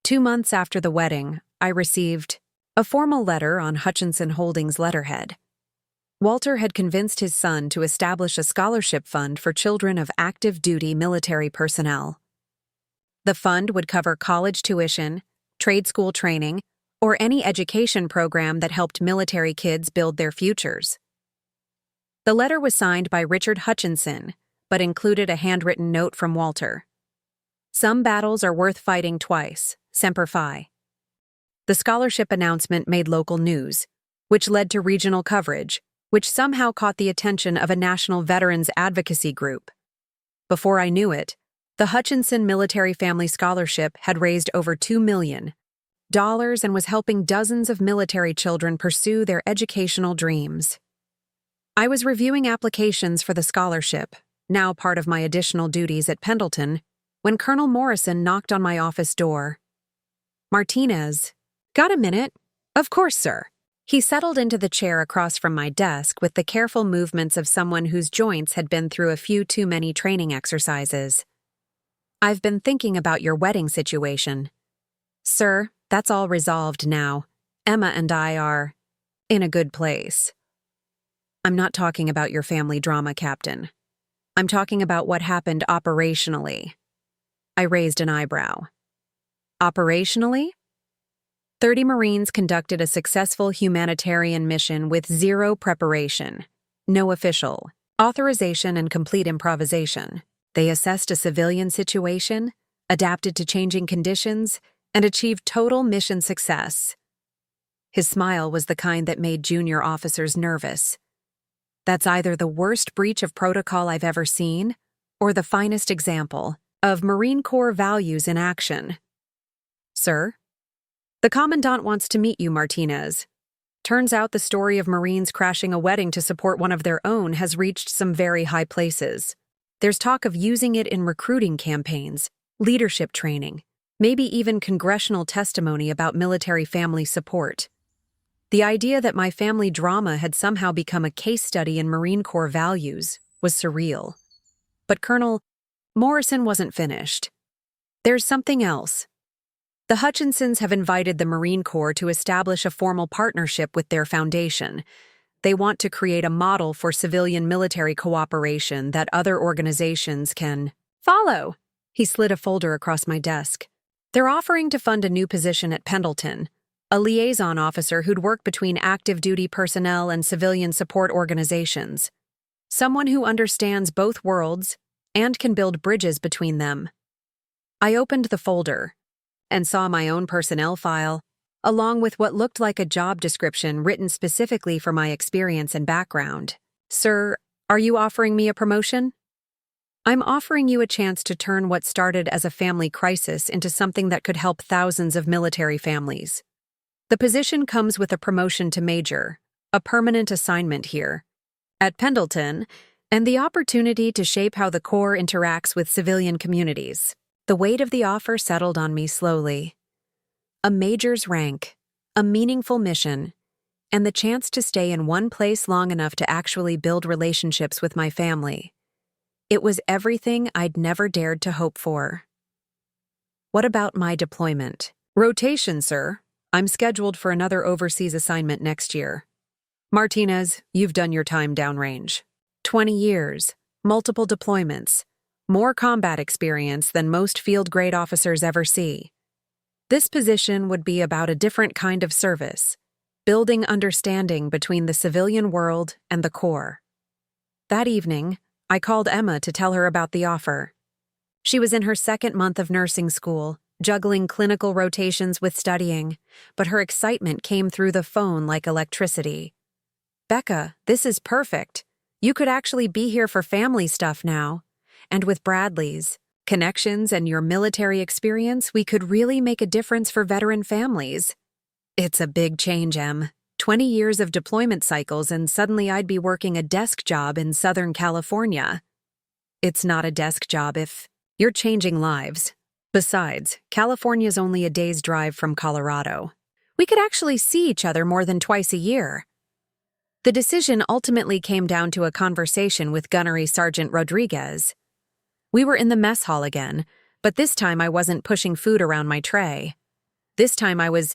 [SPEAKER 1] 2 months after the wedding, I received a formal letter on Hutchinson Holdings' letterhead. Walter had convinced his son to establish a scholarship fund for children of active duty military personnel. The fund would cover college tuition, trade school training, or any education program that helped military kids build their futures. The letter was signed by Richard Hutchinson, but included a handwritten note from Walter. "Some battles are worth fighting twice. Semper Fi." The scholarship announcement made local news, which led to regional coverage, which somehow caught the attention of a national veterans advocacy group. Before I knew it, the Hutchinson Military Family Scholarship had raised over $2 million and was helping dozens of military children pursue their educational dreams. I was reviewing applications for the scholarship, now part of my additional duties at Pendleton, when Colonel Morrison knocked on my office door. Martinez. Got a minute? Of course, sir. He settled into the chair across from my desk with the careful movements of someone whose joints had been through a few too many training exercises. I've been thinking about your wedding situation. Sir, that's all resolved now. Emma and I are in a good place. I'm not talking about your family drama, Captain. I'm talking about what happened operationally. I raised an eyebrow. Operationally? 30 Marines conducted a successful humanitarian mission with zero preparation, no official authorization, and complete improvisation. They assessed a civilian situation, adapted to changing conditions, and achieved total mission success. His smile was the kind that made junior officers nervous. That's either the worst breach of protocol I've ever seen, or the finest example of Marine Corps values in action. Sir? The Commandant wants to meet you, Martinez. Turns out the story of Marines crashing a wedding to support one of their own has reached some very high places. There's talk of using it in recruiting campaigns, leadership training, maybe even congressional testimony about military family support. The idea that my family drama had somehow become a case study in Marine Corps values was surreal. But Colonel Morrison wasn't finished. There's something else. The Hutchinsons have invited the Marine Corps to establish a formal partnership with their foundation. They want to create a model for civilian-military cooperation that other organizations can follow. He slid a folder across my desk. They're offering to fund a new position at Pendleton, a liaison officer who'd work between active-duty personnel and civilian support organizations. Someone who understands both worlds and can build bridges between them. I opened the folder and saw my own personnel file, along with what looked like a job description written specifically for my experience and background. Sir, are you offering me a promotion? I'm offering you a chance to turn what started as a family crisis into something that could help thousands of military families. The position comes with a promotion to major, a permanent assignment here, at Pendleton, and the opportunity to shape how the Corps interacts with civilian communities. The weight of the offer settled on me slowly. A major's rank, a meaningful mission, and the chance to stay in one place long enough to actually build relationships with my family. It was everything I'd never dared to hope for. What about my deployment? Rotation, sir. I'm scheduled for another overseas assignment next year. Martinez, you've done your time downrange. 20 years, multiple deployments, more combat experience than most field-grade officers ever see. This position would be about a different kind of service, building understanding between the civilian world and the Corps. That evening, I called Emma to tell her about the offer. She was in her second month of nursing school, juggling clinical rotations with studying, but her excitement came through the phone like electricity. Becca, this is perfect. You could actually be here for family stuff now. And with Bradley's connections and your military experience, we could really make a difference for veteran families. It's a big change, Em. 20 years of deployment cycles and suddenly I'd be working a desk job in Southern California. It's not a desk job if you're changing lives. Besides, California's only a day's drive from Colorado. We could actually see each other more than twice a year. The decision ultimately came down to a conversation with Gunnery Sergeant Rodriguez. We were in the mess hall again, but this time I wasn't pushing food around my tray. This time I was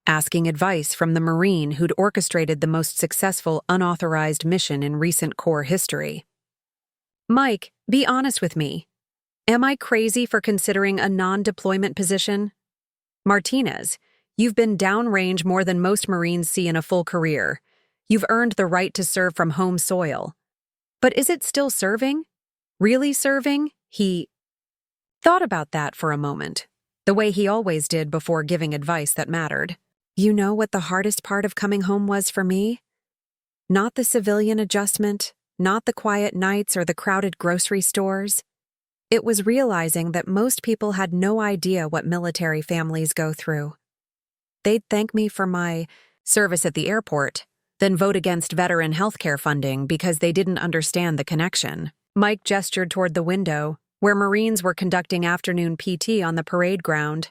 [SPEAKER 1] asking advice from the Marine who'd orchestrated the most successful unauthorized mission in recent Corps history. Mike, be honest with me. Am I crazy for considering a non-deployment position? Martinez, you've been downrange more than most Marines see in a full career. You've earned the right to serve from home soil. But is it still serving? Really serving? He thought about that for a moment, the way he always did before giving advice that mattered. You know what the hardest part of coming home was for me? Not the civilian adjustment, not the quiet nights or the crowded grocery stores. It was realizing that most people had no idea what military families go through. They'd thank me for my service at the airport, then vote against veteran healthcare funding because they didn't understand the connection. Mike gestured toward the window, where Marines were conducting afternoon PT on the parade ground.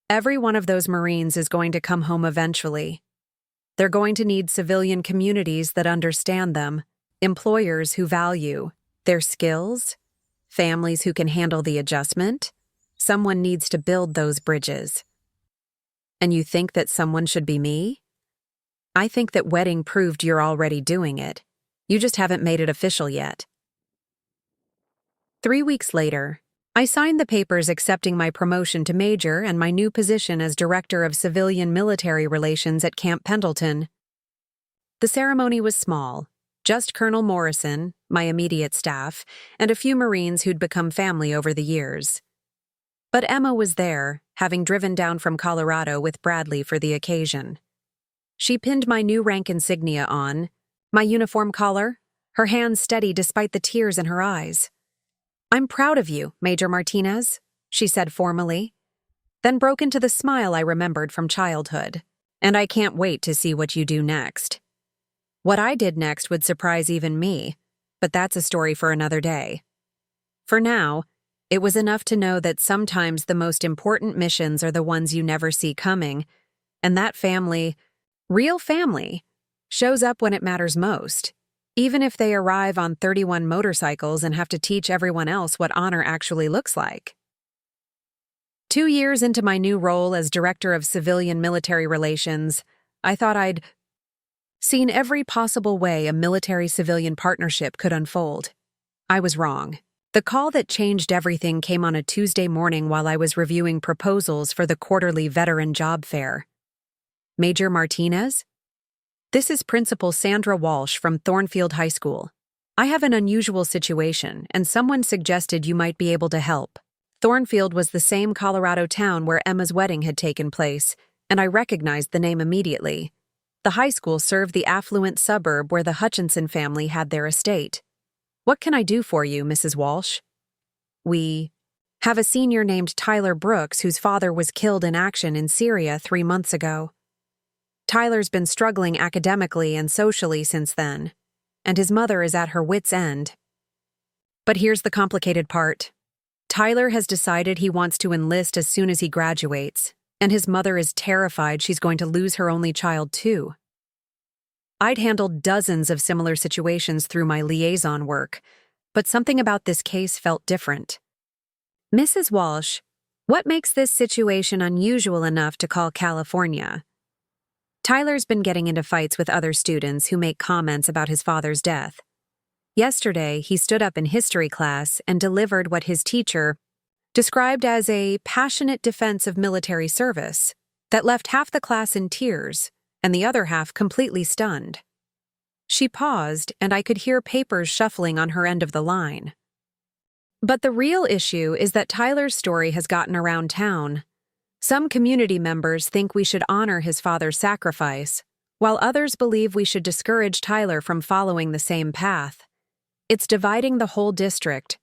[SPEAKER 1] Every one of those Marines is going to come home eventually. They're going to need civilian communities that understand them, employers who value their skills, families who can handle the adjustment. Someone needs to build those bridges. And you think that someone should be me? I think that wedding proved you're already doing it. You just haven't made it official yet. 3 weeks later, I signed the papers accepting my promotion to major and my new position as Director of Civilian Military Relations at Camp Pendleton. The ceremony was small, just Colonel Morrison, my immediate staff, and a few Marines who'd become family over the years. But Emma was there, having driven down from Colorado with Bradley for the occasion. She pinned my new rank insignia on, my uniform collar, her hands steady despite the tears in her eyes. "I'm proud of you, Major Martinez," she said formally, then broke into the smile I remembered from childhood. "And I can't wait to see what you do next." What I did next would surprise even me, but that's a story for another day. For now, it was enough to know that sometimes the most important missions are the ones you never see coming, and that family, real family, shows up when it matters most, even if they arrive on 31 motorcycles and have to teach everyone else what honor actually looks like. 2 years into my new role as Director of Civilian Military Relations, I thought I'd seen every possible way a military-civilian partnership could unfold. I was wrong. The call that changed everything came on a Tuesday morning while I was reviewing proposals for the quarterly veteran job fair. "Major Martinez? This is Principal Sandra Walsh from Thornfield High School. I have an unusual situation, and someone suggested you might be able to help." Thornfield was the same Colorado town where Emma's wedding had taken place, and I recognized the name immediately. The high school served the affluent suburb where the Hutchinson family had their estate. "What can I do for you, Mrs. Walsh?" "We have a senior named Tyler Brooks whose father was killed in action in Syria 3 months ago. Tyler's been struggling academically and socially since then, and his mother is at her wit's end. But here's the complicated part. Tyler has decided he wants to enlist as soon as he graduates, and his mother is terrified she's going to lose her only child too." I'd handled dozens of similar situations through my liaison work, but something about this case felt different. "Mrs. Walsh, what makes this situation unusual enough to call California?" "Tyler's been getting into fights with other students who make comments about his father's death. Yesterday, he stood up in history class and delivered what his teacher described as a passionate defense of military service that left half the class in tears and the other half completely stunned." She paused, and I could hear papers shuffling on her end of the line. "But the real issue is that Tyler's story has gotten around town. Some community members think we should honor his father's sacrifice, while others believe we should discourage Tyler from following the same path. It's dividing the whole district,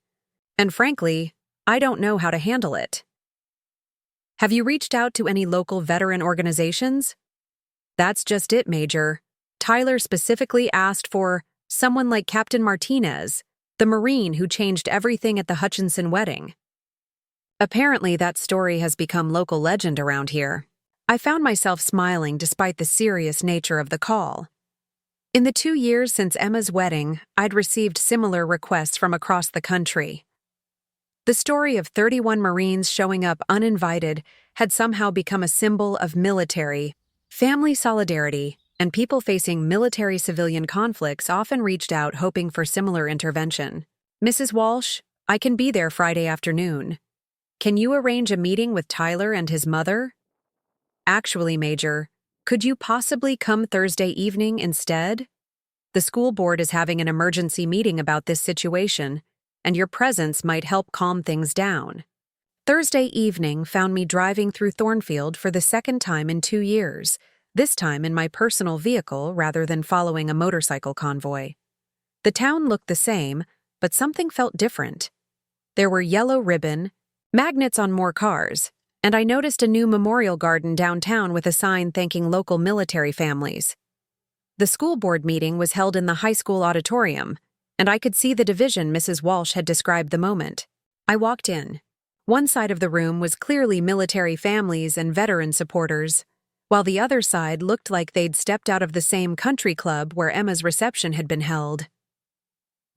[SPEAKER 1] and frankly, I don't know how to handle it." "Have you reached out to any local veteran organizations?" "That's just it, Major. Tyler specifically asked for someone like Captain Martinez, the Marine who changed everything at the Hutchinson wedding." Apparently, that story has become local legend around here. I found myself smiling despite the serious nature of the call. In the 2 years since Emma's wedding, I'd received similar requests from across the country. The story of 31 Marines showing up uninvited had somehow become a symbol of military, family solidarity, and people facing military-civilian conflicts often reached out hoping for similar intervention. "Mrs. Walsh, I can be there Friday afternoon. Can you arrange a meeting with Tyler and his mother?" "Actually, Major, could you possibly come Thursday evening instead? The school board is having an emergency meeting about this situation, and your presence might help calm things down." Thursday evening found me driving through Thornfield for the second time in 2 years, this time in my personal vehicle rather than following a motorcycle convoy. The town looked the same, but something felt different. There were yellow ribbon, magnets on more cars, and I noticed a new memorial garden downtown with a sign thanking local military families. The school board meeting was held in the high school auditorium, and I could see the division Mrs. Walsh had described the moment. I walked in. One side of the room was clearly military families and veteran supporters, while the other side looked like they'd stepped out of the same country club where Emma's reception had been held.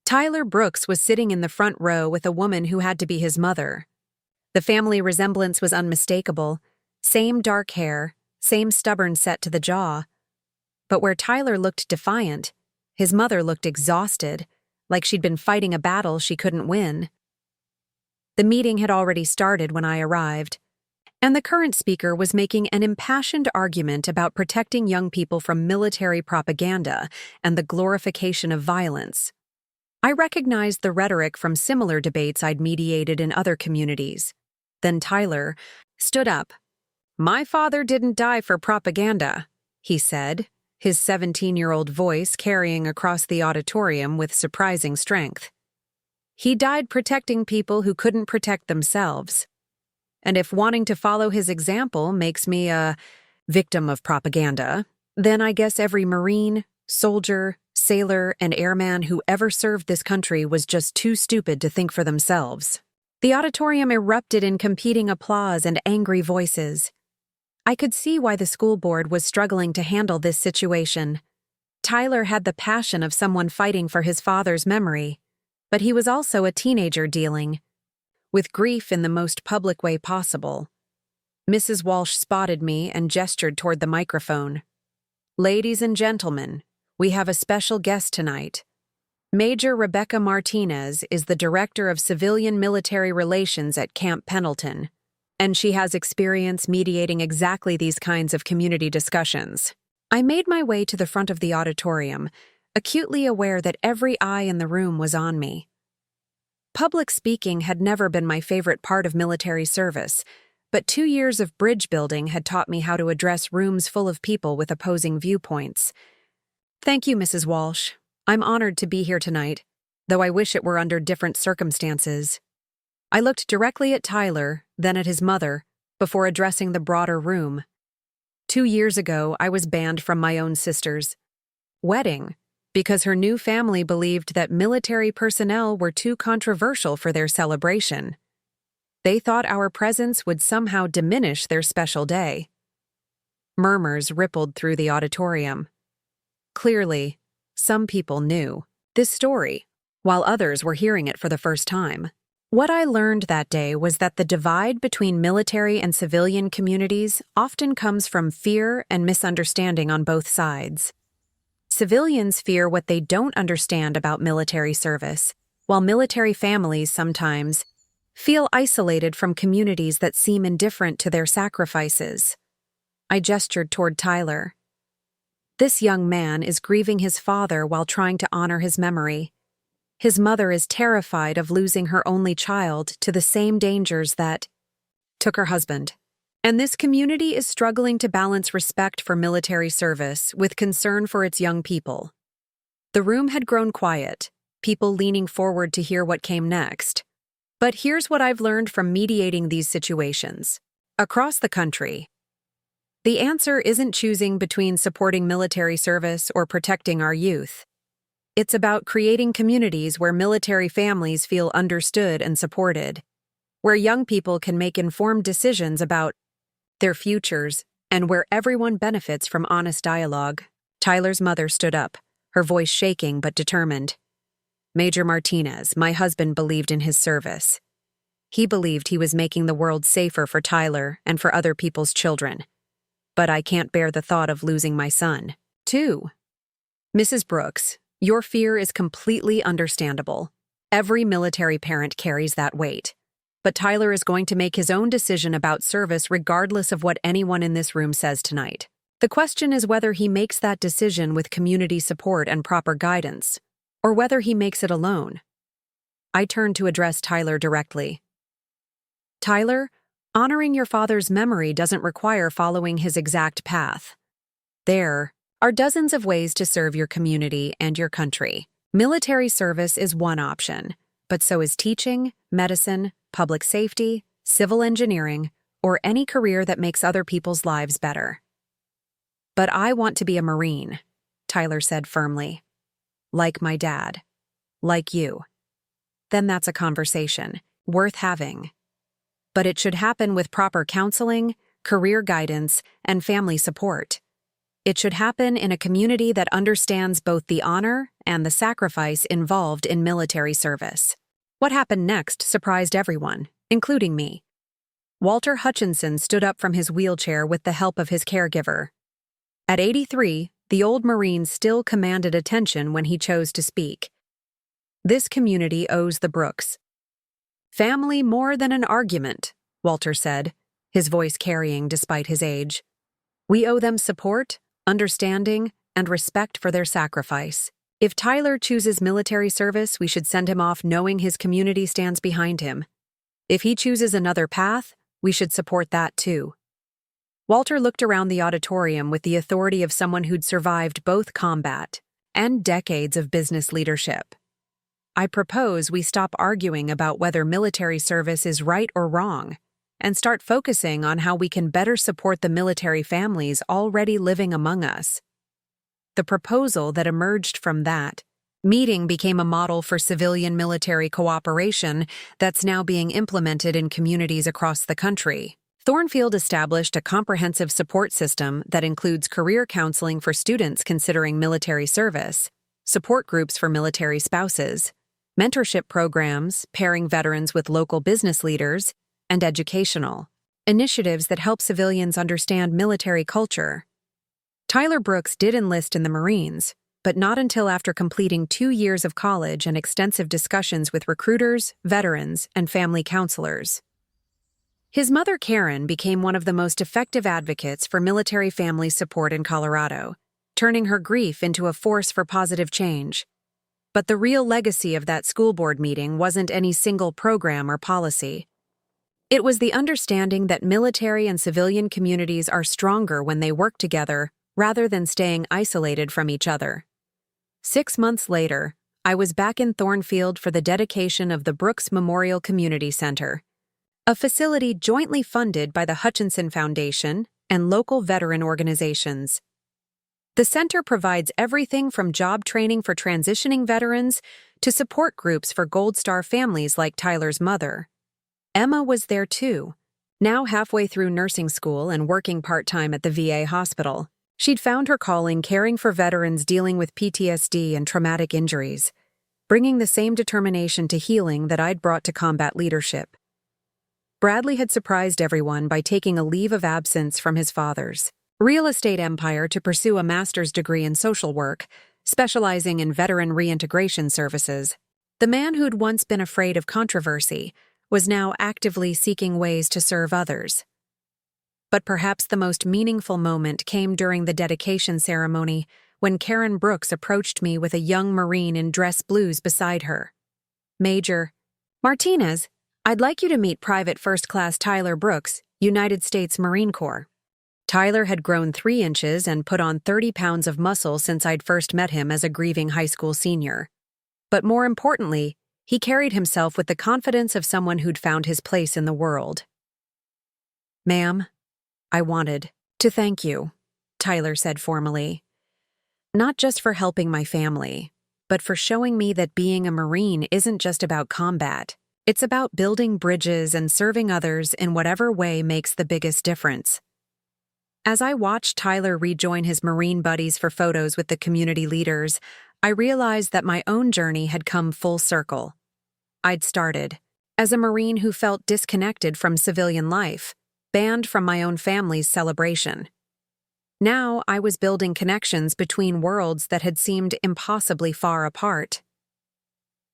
[SPEAKER 1] Tyler Brooks was sitting in the front row with a woman who had to be his mother. The family resemblance was unmistakable, same dark hair, same stubborn set to the jaw. But where Tyler looked defiant, his mother looked exhausted, like she'd been fighting a battle she couldn't win. The meeting had already started when I arrived, and the current speaker was making an impassioned argument about protecting young people from military propaganda and the glorification of violence. I recognized the rhetoric from similar debates I'd mediated in other communities. Then Tyler stood up. "My father didn't die for propaganda," he said, his 17-year-old voice carrying across the auditorium with surprising strength. "He died protecting people who couldn't protect themselves. And if wanting to follow his example makes me a victim of propaganda, then I guess every Marine, soldier, sailor, and airman who ever served this country was just too stupid to think for themselves." The auditorium erupted in competing applause and angry voices. I could see why the school board was struggling to handle this situation. Tyler had the passion of someone fighting for his father's memory, but he was also a teenager dealing with grief in the most public way possible. Mrs. Walsh spotted me and gestured toward the microphone. "Ladies and gentlemen, we have a special guest tonight. Major Rebecca Martinez is the Director of Civilian Military Relations at Camp Pendleton, and she has experience mediating exactly these kinds of community discussions." I made my way to the front of the auditorium, acutely aware that every eye in the room was on me. Public speaking had never been my favorite part of military service, but 2 years of bridge building had taught me how to address rooms full of people with opposing viewpoints. "Thank you, Mrs. Walsh. I'm honored to be here tonight, though I wish it were under different circumstances." I looked directly at Tyler, then at his mother, before addressing the broader room. 2 years ago, I was banned from my own sister's wedding because her new family believed that military personnel were too controversial for their celebration. They thought our presence would somehow diminish their special day. Murmurs rippled through the auditorium. Clearly, some people knew this story, while others were hearing it for the first time. What I learned that day was that the divide between military and civilian communities often comes from fear and misunderstanding on both sides. Civilians fear what they don't understand about military service, while military families sometimes feel isolated from communities that seem indifferent to their sacrifices. I gestured toward Tyler. This young man is grieving his father while trying to honor his memory. His mother is terrified of losing her only child to the same dangers that took her husband. And this community is struggling to balance respect for military service with concern for its young people. The room had grown quiet, people leaning forward to hear what came next. But here's what I've learned from mediating these situations. Across the country, the answer isn't choosing between supporting military service or protecting our youth. It's about creating communities where military families feel understood and supported, where young people can make informed decisions about their futures, and where everyone benefits from honest dialogue. Tyler's mother stood up, her voice shaking but determined. "Major Martinez, my husband believed in his service. He believed he was making the world safer for Tyler and for other people's children. But I can't bear the thought of losing my son, too." "Mrs. Brooks, your fear is completely understandable. Every military parent carries that weight. But Tyler is going to make his own decision about service regardless of what anyone in this room says tonight. The question is whether he makes that decision with community support and proper guidance, or whether he makes it alone." I turned to address Tyler directly. "Tyler, honoring your father's memory doesn't require following his exact path. There are dozens of ways to serve your community and your country. Military service is one option, but so is teaching, medicine, public safety, civil engineering, or any career that makes other people's lives better." "But I want to be a Marine," Tyler said firmly. "Like my dad. Like you." "Then that's a conversation worth having." but it should happen with proper counseling, career guidance, and family support. It should happen in a community that understands both the honor and the sacrifice involved in military service. What happened next surprised everyone, including me. Walter Hutchinson stood up from his wheelchair with the help of his caregiver. At 83, the old Marine still commanded attention when he chose to speak. This community owes the Brooks. "Family more than an argument," Walter said, his voice carrying despite his age. "We owe them support, understanding, and respect for their sacrifice. If Tyler chooses military service, we should send him off knowing his community stands behind him. If he chooses another path, we should support that too." Walter looked around the auditorium with the authority of someone who'd survived both combat and decades of business leadership. "I propose we stop arguing about whether military service is right or wrong, and start focusing on how we can better support the military families already living among us." The proposal that emerged from that meeting became a model for civilian-military cooperation that's now being implemented in communities across the country. Thornfield established a comprehensive support system that includes career counseling for students considering military service, support groups for military spouses, mentorship programs pairing veterans with local business leaders, and educational initiatives that help civilians understand military culture. Tyler Brooks did enlist in the Marines, but not until after completing 2 years of college and extensive discussions with recruiters, veterans, and family counselors. His mother, Karen, became one of the most effective advocates for military family support in Colorado, turning her grief into a force for positive change. But the real legacy of that school board meeting wasn't any single program or policy. It was the understanding that military and civilian communities are stronger when they work together rather than staying isolated from each other. 6 months later, I was back in Thornfield for the dedication of the Brooks Memorial Community Center, a facility jointly funded by the Hutchinson Foundation and local veteran organizations. The center provides everything from job training for transitioning veterans to support groups for Gold Star families like Tyler's mother. Emma was there too, now halfway through nursing school and working part-time at the VA hospital. She'd found her calling caring for veterans dealing with PTSD and traumatic injuries, bringing the same determination to healing that I'd brought to combat leadership. Bradley had surprised everyone by taking a leave of absence from his father's real estate empire to pursue a master's degree in social work, specializing in veteran reintegration services. The man who'd once been afraid of controversy was now actively seeking ways to serve others. But perhaps the most meaningful moment came during the dedication ceremony when Karen Brooks approached me with a young Marine in dress blues beside her. "Major Martinez, I'd like you to meet Private First Class Tyler Brooks, United States Marine Corps." Tyler had grown 3 inches and put on 30 pounds of muscle since I'd first met him as a grieving high school senior. But more importantly, he carried himself with the confidence of someone who'd found his place in the world. "Ma'am, I wanted to thank you," Tyler said formally. "Not just for helping my family, but for showing me that being a Marine isn't just about combat. It's about building bridges and serving others in whatever way makes the biggest difference." As I watched Tyler rejoin his Marine buddies for photos with the community leaders, I realized that my own journey had come full circle. I'd started as a Marine who felt disconnected from civilian life, banned from my own family's celebration. Now I was building connections between worlds that had seemed impossibly far apart.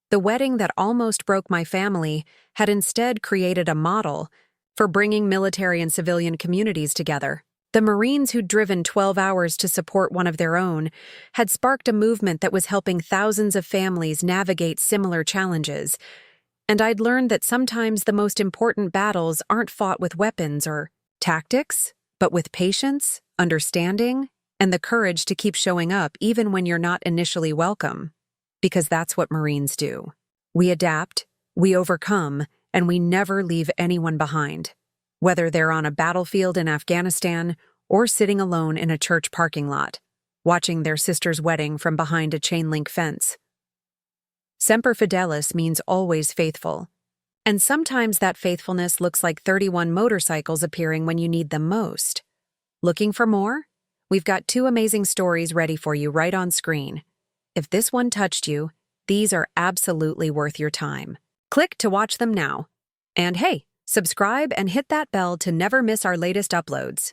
[SPEAKER 1] The wedding that almost broke my family had instead created a model for bringing military and civilian communities together. The Marines who'd driven 12 hours to support one of their own had sparked a movement that was helping thousands of families navigate similar challenges, and I'd learned that sometimes the most important battles aren't fought with weapons or tactics, but with patience, understanding, and the courage to keep showing up even when you're not initially welcome. Because that's what Marines do. We adapt, we overcome, and we never leave anyone behind, whether they're on a battlefield in Afghanistan or sitting alone in a church parking lot, watching their sister's wedding from behind a chain-link fence. Semper Fidelis means always faithful, And sometimes that faithfulness looks like 31 motorcycles appearing when you need them most. Looking for more? We've got 2 amazing stories ready for you right on screen. If this one touched you, these are absolutely worth your time. Click to watch them now. And hey, subscribe and hit that bell to never miss our latest uploads.